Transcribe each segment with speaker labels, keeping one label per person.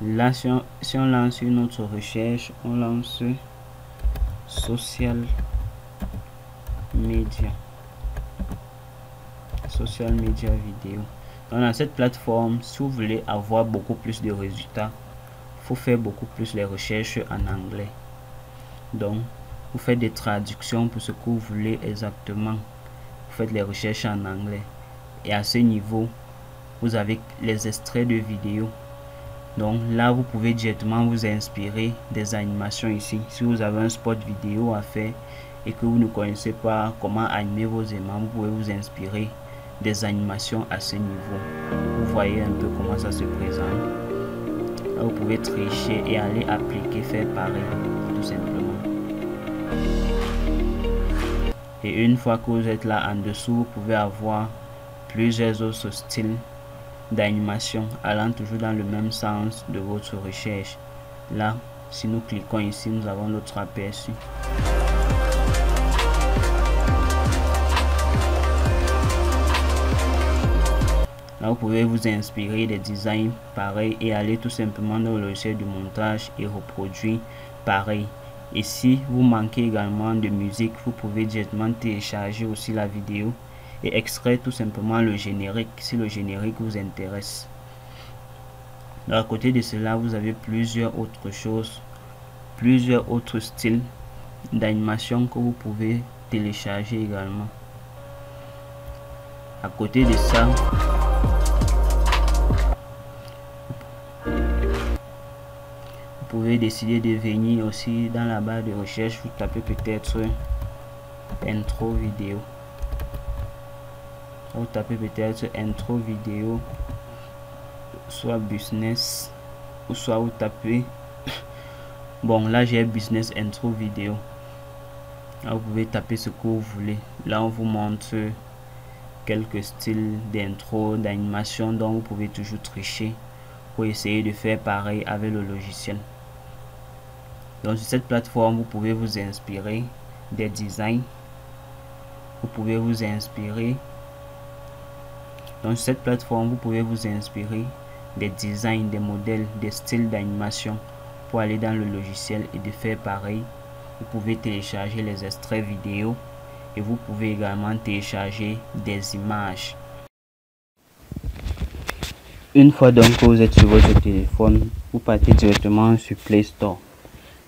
Speaker 1: Là, si on lance une autre recherche, on lance social media vidéo. Donc dans cette plateforme, si vous voulez avoir beaucoup plus de résultats, faut faire beaucoup plus les recherches en anglais. Donc vous faites des traductions pour ce que vous voulez exactement, vous faites les recherches en anglais, et à ce niveau vous avez les extraits de vidéos. Donc là vous pouvez directement vous inspirer des animations ici. Si vous avez un spot vidéo à faire et que vous ne connaissez pas comment animer vos aimants, vous pouvez vous inspirer des animations à ce niveau. Vous voyez un peu comment ça se présente. Là vous pouvez tricher et aller appliquer, faire pareil tout simplement. Et une fois que vous êtes là en dessous, vous pouvez avoir plusieurs autres styles d'animation allant toujours dans le même sens de votre recherche. Là, si nous cliquons ici, nous avons notre aperçu. Là, vous pouvez vous inspirer des designs pareils et aller tout simplement dans le logiciel de montage et reproduire pareil. Et si vous manquez également de musique, vous pouvez directement télécharger aussi la vidéo et extraire tout simplement le générique si le générique vous intéresse. Donc, à côté de cela, vous avez plusieurs autres choses, plusieurs autres styles d'animation que vous pouvez télécharger également. À côté de ça, vous pouvez décider de venir aussi dans la barre de recherche, vous tapez peut-être intro vidéo. Vous tapez peut-être intro vidéo, soit business, ou soit vous tapez bon, là j'ai business intro vidéo. Là vous pouvez taper ce que vous voulez. Là on vous montre quelques styles d'intro, d'animation, dont vous pouvez toujours tricher pour essayer de faire pareil avec le logiciel. Donc sur cette plateforme, vous pouvez vous inspirer des designs. Vous pouvez vous inspirer. Donc sur cette plateforme, vous pouvez vous inspirer des designs, des modèles, des styles d'animation pour aller dans le logiciel et de faire pareil. Vous pouvez télécharger les extraits vidéo et vous pouvez également télécharger des images. Une fois donc que vous êtes sur votre téléphone, vous partez directement sur Play Store.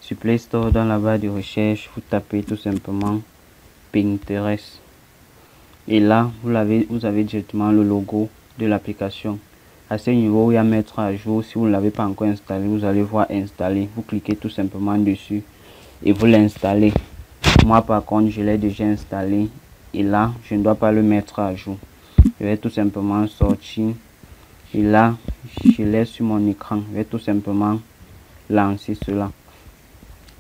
Speaker 1: Sur Play Store, dans la barre de recherche, vous tapez tout simplement Pinterest. Et là, vous avez directement le logo de l'application. À ce niveau, il y a mettre à jour. Si vous ne l'avez pas encore installé, vous allez voir installer. Vous cliquez tout simplement dessus et vous l'installez. Moi par contre, je l'ai déjà installé et là, je ne dois pas le mettre à jour. Je vais tout simplement sortir et là, je l'ai sur mon écran. Je vais tout simplement lancer cela.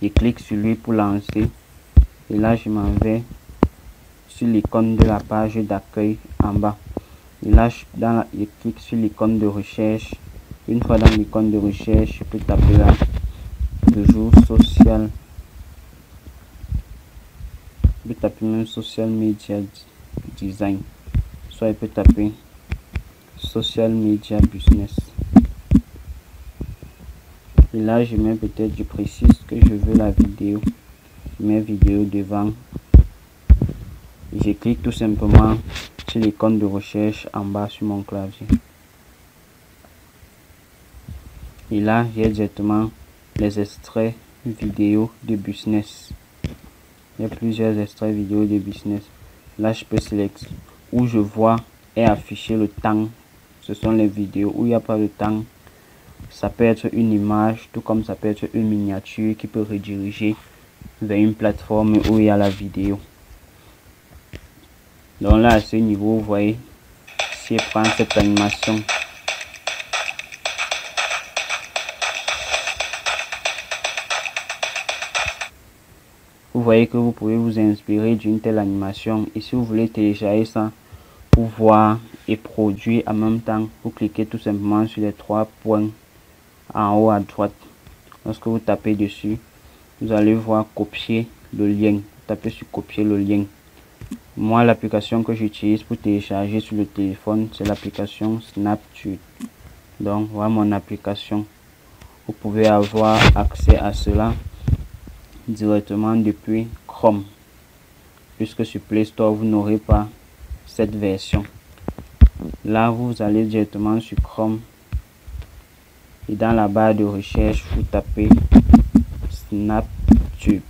Speaker 1: Je clique sur lui pour lancer et là je m'en vais sur l'icône de la page d'accueil en bas et là je clique sur l'icône de recherche. Une fois dans l'icône de recherche, je peux taper là toujours social, je peux taper même social media design, soit je peux taper social media business. Et là je mets peut-être, je précise que je veux la vidéo, je mets vidéo devant et je clique tout simplement sur l'icône de recherche en bas sur mon clavier. Et là j'ai directement les extraits vidéo de business. Il y a plusieurs extraits vidéo de business. Là je peux sélectionner où je vois et afficher le temps. Ce sont les vidéos où il n'y a pas de temps. Ça peut être une image, tout comme ça peut être une miniature qui peut rediriger vers une plateforme où il y a la vidéo. Donc là à ce niveau, vous voyez, si je prends cette animation, vous voyez que vous pouvez vous inspirer d'une telle animation. Et si vous voulez télécharger ça pour voir et produire en même temps, vous cliquez tout simplement sur les trois points en haut à droite. Lorsque vous tapez dessus, vous allez voir copier le lien. Tapez sur copier le lien. Moi, l'application que j'utilise pour télécharger sur le téléphone, c'est l'application Snapchat. Donc voilà mon application. vous pouvez avoir accès à cela directement depuis Chrome, puisque sur Play Store vous n'aurez pas cette version. Là vous allez directement sur Chrome et dans la barre de recherche vous tapez Snaptube.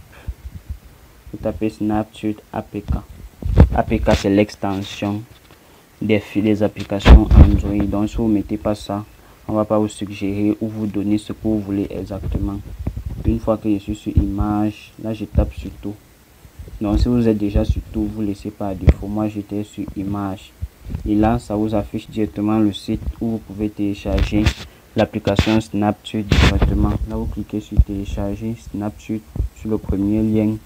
Speaker 1: Vous tapez Snaptube APK. APK c'est l'extension des applications Android. Donc si vous ne mettez pas ça, on va pas vous suggérer ou vous donner ce que vous voulez exactement. Une fois que je suis sur image, là je tape sur tout. Donc si vous êtes déjà sur tout, vous laissez par défaut. Moi j'étais sur image. Et là ça vous affiche directement le site où vous pouvez télécharger l'application Snaptube directement. Là vous cliquez sur télécharger Snaptube sur le premier lien.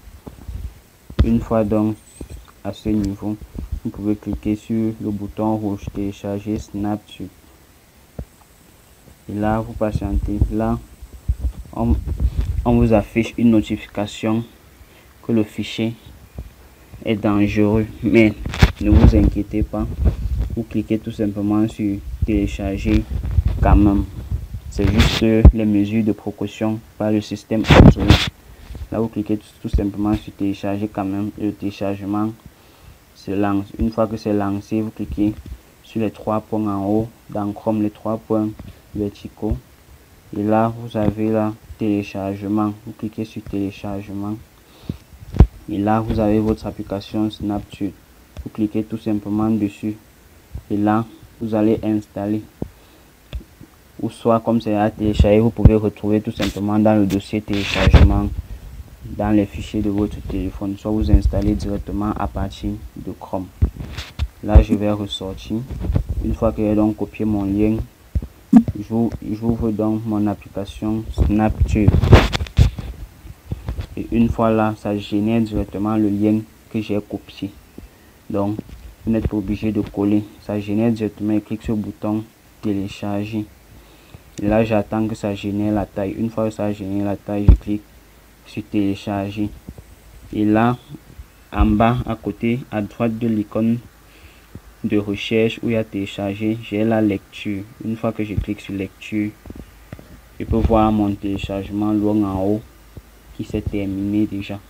Speaker 1: Une fois donc à ce niveau, vous pouvez cliquer sur le bouton rouge télécharger Snaptube. Et là vous patientez. Là on vous affiche une notification que le fichier est dangereux, mais ne vous inquiétez pas, vous cliquez tout simplement sur télécharger quand même. C'est juste les mesures de précaution par le système Android. Là vous cliquez tout simplement sur télécharger quand même et le téléchargement se lance. Une fois que c'est lancé, vous cliquez sur les 3 points en haut dans Chrome, les 3 points verticaux, et là vous avez là téléchargement. Vous cliquez sur téléchargement et là vous avez votre application Snaptube. Vous cliquez tout simplement dessus et là vous allez installer, ou soit comme c'est à télécharger, vous pouvez retrouver tout simplement dans le dossier téléchargement dans les fichiers de votre téléphone, soit vous installez directement à partir de Chrome. Là je vais ressortir. Une fois que j'ai donc copié mon lien, j'ouvre donc mon application Snaptube et une fois là ça génère directement le lien que j'ai copié. Donc vous n'êtes pas obligé de coller, ça génère directement. Et clique sur le bouton télécharger et là j'attends que ça génère la taille. Une fois que ça génère la taille, je clique sur télécharger et là en bas à côté à droite de l'icône de recherche où il y a téléchargé, j'ai la lecture. Une fois que je clique sur lecture, je peux voir mon téléchargement loin en haut qui s'est terminé déjà.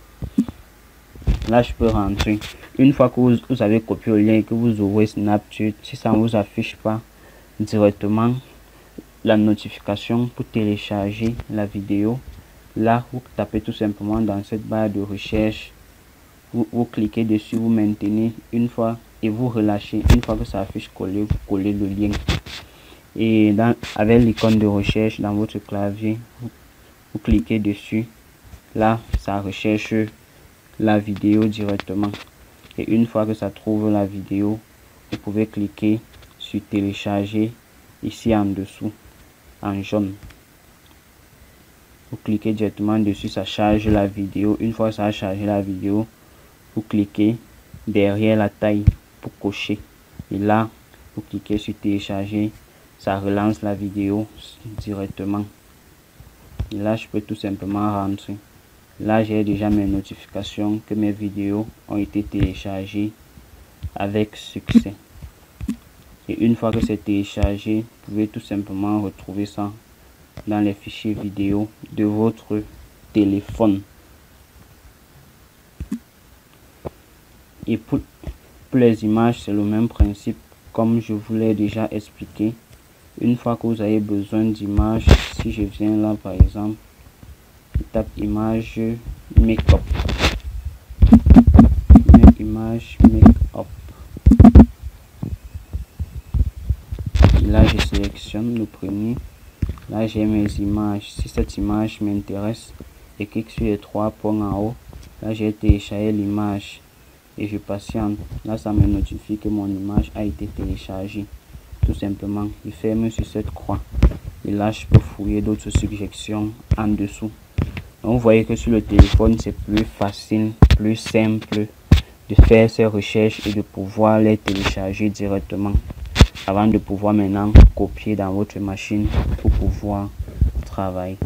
Speaker 1: Là je peux rentrer. Une fois que vous avez copié le lien et que vous ouvrez Snaptube, si ça ne vous affiche pas directement la notification pour télécharger la vidéo, là vous tapez tout simplement dans cette barre de recherche, vous cliquez dessus, vous maintenez une fois et vous relâchez. Une fois que ça affiche coller, vous collez le lien et avec l'icône de recherche dans votre clavier, vous cliquez dessus. Là ça recherche la vidéo directement et une fois que ça trouve la vidéo, vous pouvez cliquer sur télécharger ici en dessous en jaune. Vous cliquez directement dessus, ça charge la vidéo. Une fois que ça a chargé la vidéo, vous cliquez derrière la taille pour cocher et là vous cliquez sur télécharger, ça relance la vidéo directement. Et là je peux tout simplement rentrer. Là j'ai déjà mes notifications que mes vidéos ont été téléchargées avec succès. Et une fois que c'est téléchargé, vous pouvez tout simplement retrouver ça dans les fichiers vidéo de votre téléphone. Et pour les images, c'est le même principe comme je vous l'ai déjà expliqué. Une fois que vous avez besoin d'images, si je viens là par exemple, je tape image make-up, image make-up. Là je sélectionne le premier. Là j'ai mes images. Si cette image m'intéresse, je clique sur les 3 points en haut. Là j'ai téléchargé l'image et je patiente. Là ça me notifie que mon image a été téléchargée. Tout simplement, je ferme sur cette croix et là je peux fouiller d'autres suggestions en dessous. Donc, vous voyez que sur le téléphone c'est plus facile, plus simple de faire ces recherches et de pouvoir les télécharger directement avant de pouvoir maintenant copier dans votre machine pour pouvoir travailler.